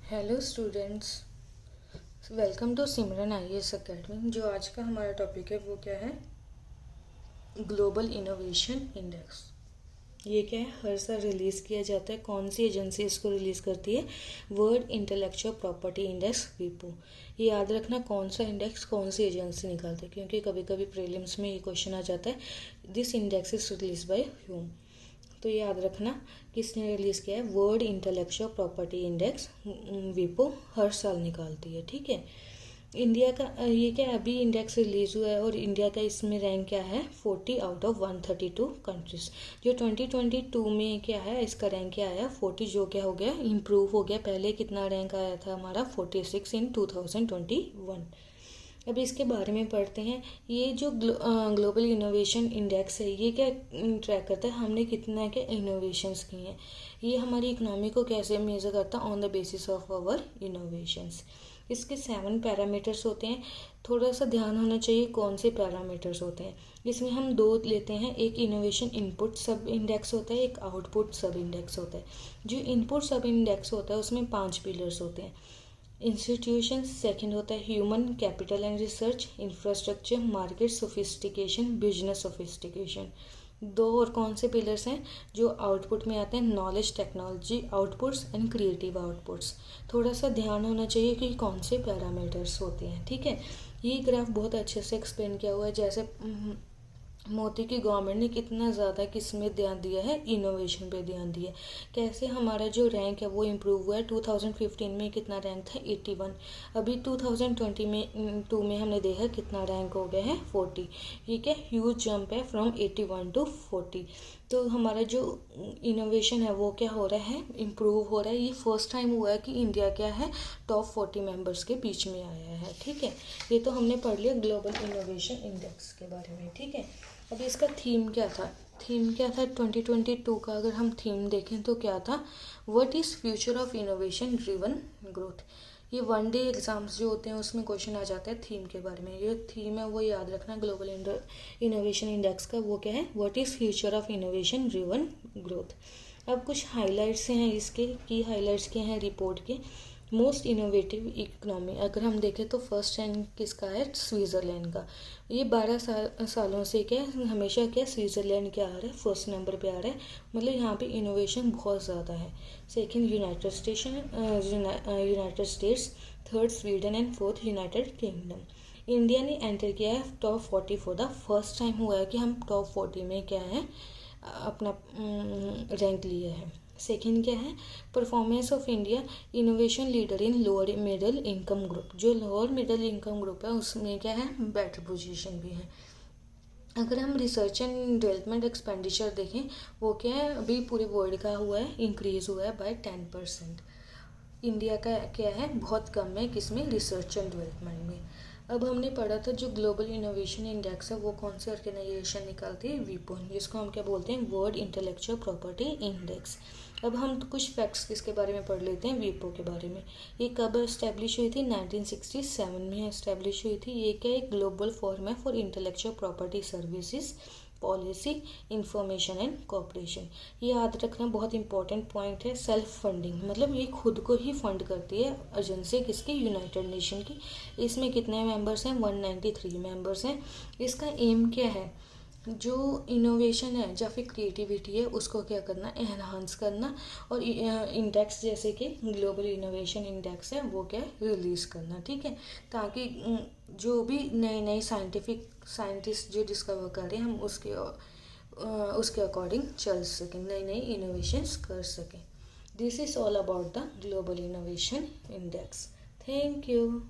Hello students, welcome to Simran IAS academy. जो आज का हमारा टॉपिक है वो क्या है? Global innovation index. ये क्या है? हर साल रिलीज़ किया जाता है। कौन सी एजेंसी इसको रिलीज़ करती है? वर्ल्ड इंटेलेक्चुअल प्रॉपर्टी इंडेक्स, वीपो। ये याद रखना कौन सा इंडेक्स कौन सी एजेंसी निकालती है, क्योंकि कभी कभी प्रीलिम्स में ये क्वेश्चन आ जाता है। This index is release by Hume. तो याद रखना किसने रिलीज़ किया है? वर्ल्ड इंटेलेक्चुअल प्रॉपर्टी इंडेक्स, वीपो हर साल निकालती है। ठीक है। इंडिया का ये क्या अभी इंडेक्स रिलीज़ हुआ है और इंडिया का इसमें रैंक क्या है? 40 आउट ऑफ 132 कंट्रीज। जो 2022 में क्या है, इसका रैंक क्या आया? 40, जो क्या हो गया? इम्प्रूव हो गया। पहले कितना रैंक आया था हमारा? 46 इन 2021। अब इसके बारे में पढ़ते हैं। ये जो ग्लोबल इनोवेशन इंडेक्स है, ये क्या ट्रैक करता है? हमने कितना के इनोवेशंस किए हैं। ये हमारी इकोनॉमी को कैसे मेजर करता है? On the basis of our innovations. इसके 7 पैरामीटर्स होते हैं। थोड़ा सा ध्यान होना चाहिए कौन से पैरामीटर्स होते हैं। इसमें हम 2 लेते हैं। एक इनोवेशन इनपुट सब इंडेक्स होता है, एक आउटपुट सब इंडेक्स होता है। जो इनपुट सब इंडेक्स होता है उसमें 5 पिलर्स होते हैं। इंस्टीट्यूशन, सेकंड होता है human capital and research, infrastructure, market sophistication, business sophistication. 2 और कौन से पिलर्स हैं जो आउटपुट में आते हैं? Knowledge technology outputs and creative outputs. थोड़ा सा ध्यान होना चाहिए कि कौन से पैरामीटर्स होते हैं। ठीक है। ये ग्राफ बहुत अच्छे से एक्सप्लेन किया हुआ है। जैसे मोदी की गवर्नमेंट ने कितना ज़्यादा किस में ध्यान दिया है? इनोवेशन पे ध्यान दिया है। कैसे हमारा जो रैंक है वो इम्प्रूव हुआ है। 2015 में कितना रैंक था? 81। अभी 2022 में हमने देखा कितना रैंक हो गया है? 40। ये क्या ह्यूज जंप है फ्रॉम 81 टू 40। तो हमारा जो इनोवेशन है वो क्या हो रहा है? इम्प्रूव हो रहा है। ये फर्स्ट टाइम हुआ है कि इंडिया क्या है? टॉप 40 मेंबर्स के बीच में आया है। ठीक है। ये तो हमने पढ़ लिया ग्लोबल इनोवेशन इंडेक्स के बारे में। ठीक है। अब इसका थीम क्या था? 2022 का अगर हम थीम देखें तो क्या था? What is future of innovation driven growth. ये 1 डे एग्जाम्स जो होते हैं उसमें क्वेश्चन आ जाता है थीम के बारे में। ये थीम है वो याद रखना ग्लोबल इनोवेशन इंडेक्स का। वो क्या है? What is future of innovation driven growth. अब कुछ हाईलाइट्स हैं इसके, की हाईलाइट्स के हैं रिपोर्ट के। मोस्ट इनोवेटिव इकोनॉमी अगर हम देखें तो फर्स्ट रैंक किसका है? स्विट्ज़रलैंड का। ये 12 सालों से क्या हमेशा क्या स्विट्ज़रलैंड क्या आ रहा है? फर्स्ट नंबर पे आ रहा है। मतलब यहाँ पे इनोवेशन बहुत ज़्यादा है। Second United states, third Sweden and fourth United kingdom. India ने एंटर किया है top 40 for the first time हुआ है कि हम टॉप 40 में क्या है अपना रैंक लिया है। सेकंड क्या है? Performance of India innovation leader in lower middle income group. जो लोअर मिडिल इनकम ग्रुप है उसमें क्या है? बेटर पोजीशन भी है। अगर हम रिसर्च एंड डेवलपमेंट एक्सपेंडिचर देखें वो क्या है? अभी पूरे वर्ल्ड का हुआ है, इंक्रीज हुआ है बाय 10%। इंडिया का क्या है? बहुत कम है। किसमें? रिसर्च एंड डेवलपमेंट में। अब हमने पढ़ा था जो ग्लोबल इनोवेशन इंडेक्स है वो कौन सी ऑर्गेनाइजेशन निकालती है? वीपो, जिसको हम क्या बोलते हैं? World intellectual property index. अब हम कुछ फैक्ट्स किसके बारे में पढ़ लेते हैं? वीपो के बारे में। ये कब एस्टेब्लिश हुई थी? 1967 में एस्टेब्लिश हुई थी। ये क्या एक ग्लोबल फॉर्म है for intellectual property services, policy, information and cooperation. ये याद रखना बहुत इंपॉर्टेंट पॉइंट है। सेल्फ फंडिंग मतलब ये खुद को ही फंड करती है एजेंसी। किसकी? यूनाइटेड नेशन की। इसमें कितने मेंबर्स हैं? 193 मेंबर्स हैं। इसका एम क्या है? जो इनोवेशन है या फिर क्रिएटिविटी है उसको क्या करना? एनहांस करना। और इंडेक्स जैसे कि ग्लोबल इनोवेशन इंडेक्स है वो क्या रिलीज़ करना। ठीक है। ताकि जो भी नए नए साइंटिस्ट जो डिस्कवर करें हम उसके अकॉर्डिंग चल सकें, नई नई इनोवेशंस कर सकें। This is all about the global innovation index. Thank you.